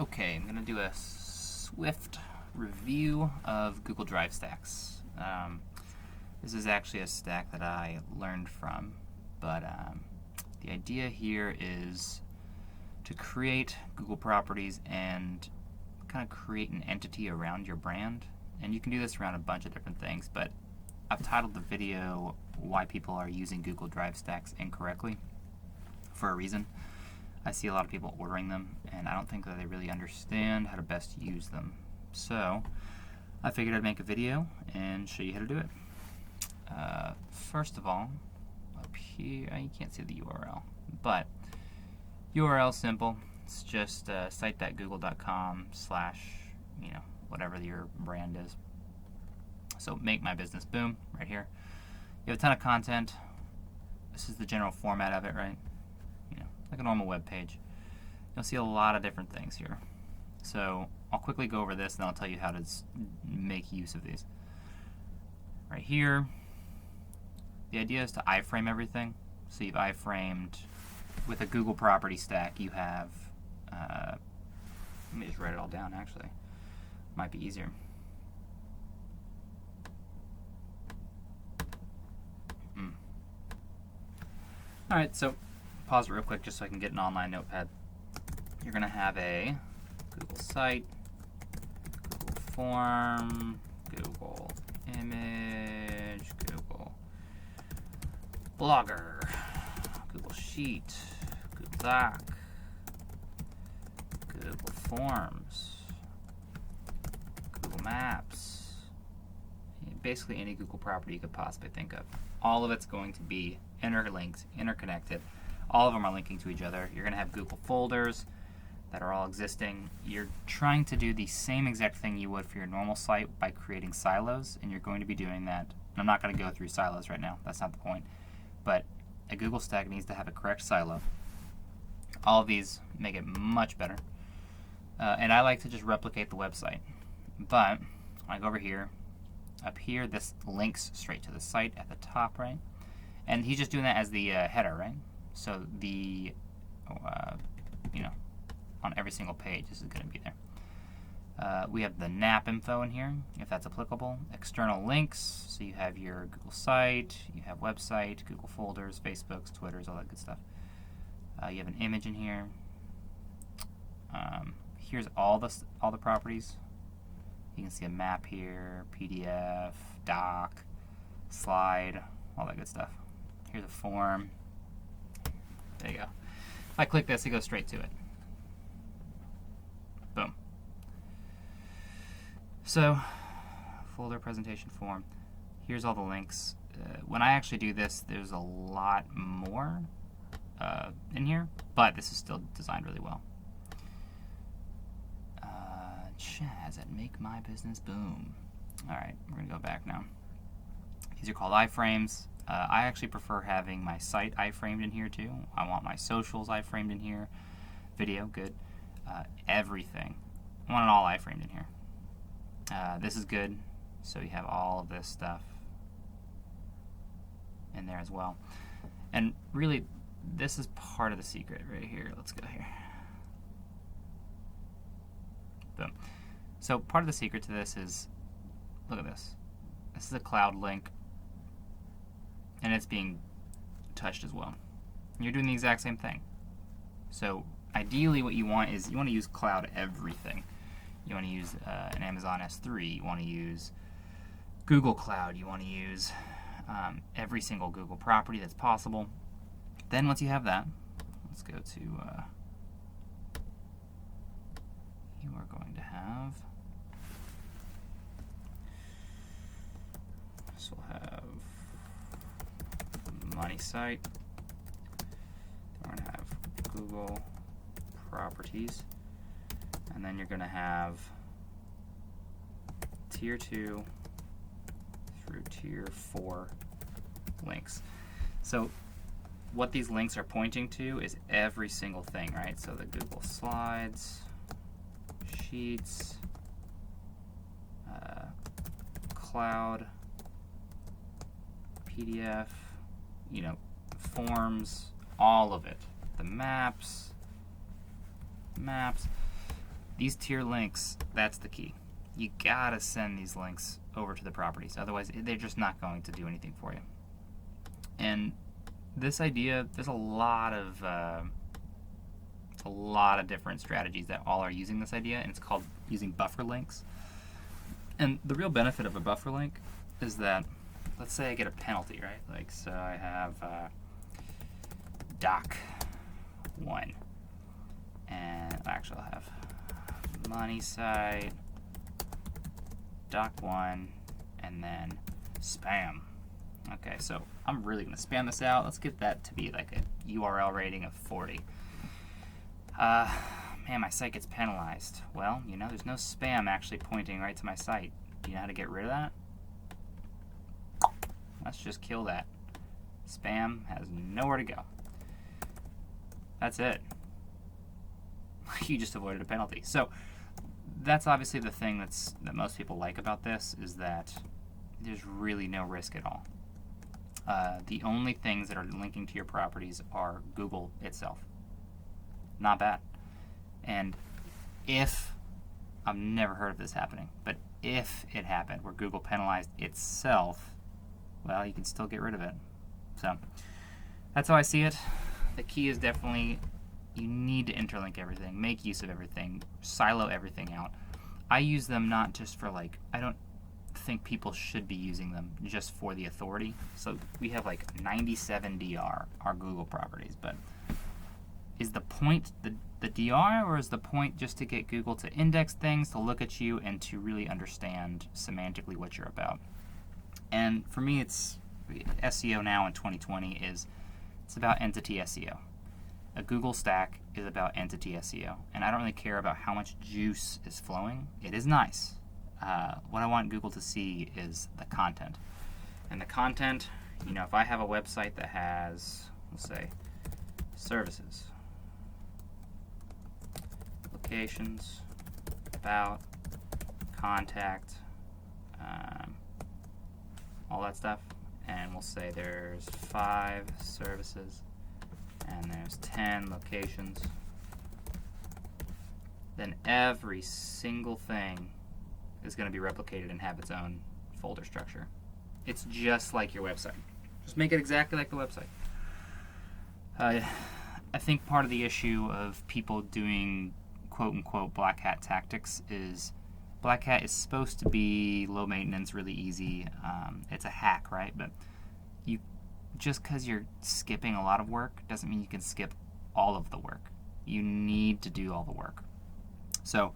Okay, I'm going to do a swift review of Google Drive stacks. This is actually a stack that I learned from, but the idea here is to create Google properties and kind of create an entity around your brand. And you can do this around a bunch of different things, but I've titled the video Why People Are Using Google Drive Stacks Incorrectly for a reason. I see a lot of people ordering them, and I don't think that they really understand how to best use them. So I figured I'd make a video and show you how to do it. First of all, up here, you can't see the URL, but URL simple. It's just site.google.com / whatever your brand is. So make my business, boom, right here. You have a ton of content. This is the general format of it, right? Like a normal web page. You'll see a lot of different things here. So I'll quickly go over this and I'll tell you how to make use of these. Right here, the idea is to iframe everything. So you've iframed with a Google property stack. You have, let me just write it all down actually. Might be easier. Alright, so pause it real quick just so I can get an online notepad. You're going to have a Google site, Google form, Google image, Google blogger, Google sheet, Google doc, Google forms, Google maps, basically any Google property you could possibly think of. All of it's going to be interlinked, interconnected. All of them are linking to each other. You're going to have Google folders that are all existing. You're trying to do the same exact thing you would for your normal site by creating silos, and you're going to be doing that. I'm not going to go through silos right now. That's not the point. But a Google stack needs to have a correct silo. All of these make it much better. And I like to just replicate the website. But when I go over here, up here, this links straight to the site at the top, right? And he's just doing that as the header, right? So the, on every single page, this is going to be there. We have the NAP info in here, if that's applicable. External links, so you have your Google site, you have website, Google folders, Facebooks, Twitters, all that good stuff. You have an image in here. Here's all the properties. You can see a map here, PDF, doc, slide, all that good stuff. Here's a form. There you go. If I click this, it goes straight to it. Boom. So, folder presentation form. Here's all the links. When I actually do this, there's a lot more in here, but this is still designed really well. Chaz at Make My Business Boom. Alright, we're going to go back now. These are called iframes. I actually prefer having my site iframed in here too. I want my socials iframed in here. Video, good. Everything. I want it all iframed in here. This is good. So you have all of this stuff in there as well. And really, this is part of the secret right here. Let's go here. Boom. So part of the secret to this is, look at this. This is a cloud link. And it's being touched as well. You're doing the exact same thing. So ideally what you want is you want to use cloud everything. You want to use an Amazon S3. You want to use Google Cloud. You want to use every single Google property that's possible. Then once you have that, let's go to, you are going to have, so we'll have money site. We're going to have Google properties, and then you're going to have tier 2 through tier 4 links. So what these links are pointing to is every single thing, right? So the Google Slides, Sheets, Cloud, PDF, forms, all of it. The maps. these tier links, that's the key. You gotta send these links over to the properties, otherwise they're just not going to do anything for you. And this idea, there's a lot of different strategies that all are using this idea, and it's called using buffer links. And the real benefit of a buffer link is that, let's say I get a penalty, right? Like, so I have doc 1, and actually I'll have money site, doc 1, and then spam. Okay, so I'm really going to spam this out. Let's get that to be like a URL rating of 40. Man, my site gets penalized. Well, you know, there's no spam actually pointing right to my site. Do you know how to get rid of that? Let's just kill that. Spam has nowhere to go. That's it. You just avoided a penalty. So that's obviously the thing that most people like about this, is that there's really no risk at all. The only things that are linking to your properties are Google itself. Not bad. And if, I've never heard of this happening, but if it happened where Google penalized itself, well, you can still get rid of it. So that's how I see it. The key is definitely, you need to interlink everything, make use of everything, silo everything out. I use them not just for like, I don't think people should be using them just for the authority. So we have like 97 DR, our Google properties, but is the point the DR, or is the point just to get Google to index things, to look at you, and to really understand semantically what you're about? And for me, it's SEO now in 2020 is, it's about entity SEO. A Google stack is about entity SEO, and I don't really care about how much juice is flowing. It is nice. What I want Google to see is the content. And the content, you know, if I have a website that has, let's say, services, locations, about, contact, all that stuff, and we'll say there's 5 services and there's 10 locations, then every single thing is going to be replicated and have its own folder structure. It's just like your website. Just make it exactly like the website. I think part of the issue of people doing quote-unquote black hat tactics is black hat is supposed to be low maintenance, really easy. It's a hack, right? But you, just because you're skipping a lot of work doesn't mean you can skip all of the work. You need to do all the work. So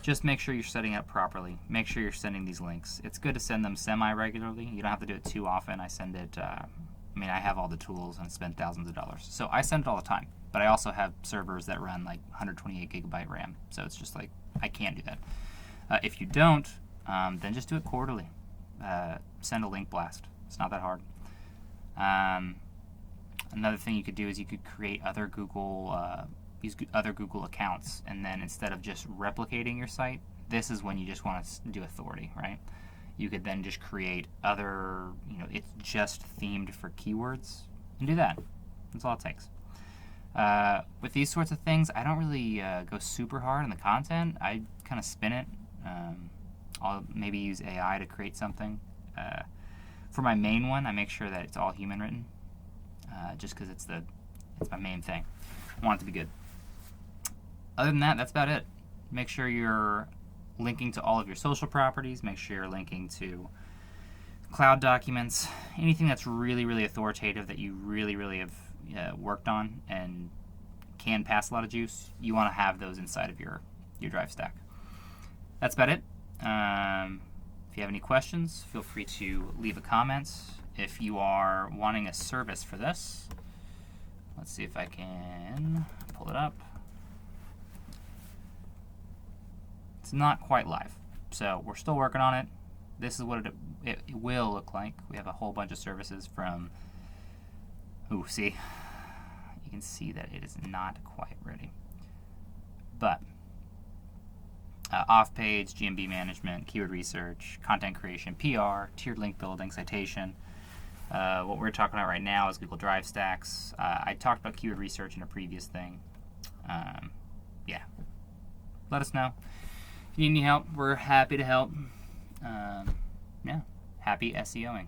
just make sure you're setting it up properly. Make sure you're sending these links. It's good to send them semi-regularly. You don't have to do it too often. I send it, I have all the tools and spend thousands of dollars. So I send it all the time. But I also have servers that run like 128 gigabyte RAM. So it's just like, I can't do that. If you don't, then just do it quarterly. Send a link blast. It's not that hard. Another thing you could do is you could create other Google accounts, and then instead of just replicating your site, this is when you just want to do authority, right? You could then just create other, it's just themed for keywords, and do that. That's all it takes. With these sorts of things, I don't really go super hard on the content. I kind of spin it. I'll maybe use AI to create something. For my main one, I make sure that it's all human written, just because it's my main thing. I want it to be good. Other than that, that's about it. Make sure you're linking to all of your social properties. Make sure you're linking to cloud documents. Anything that's really, really authoritative that you really, really have worked on and can pass a lot of juice, you want to have those inside of your Drive stack. That's about it. If you have any questions, feel free to leave a comment. If you are wanting a service for this, let's see if I can pull it up. It's not quite live, so we're still working on it. This is what it will look like. We have a whole bunch of services from, see, you can see that it is not quite ready. But off-page, GMB management, keyword research, content creation, PR, tiered link building, citation. What we're talking about right now is Google Drive stacks. I talked about keyword research in a previous thing. Yeah. let us know. If you need any help, we're happy to help. Yeah, happy SEOing.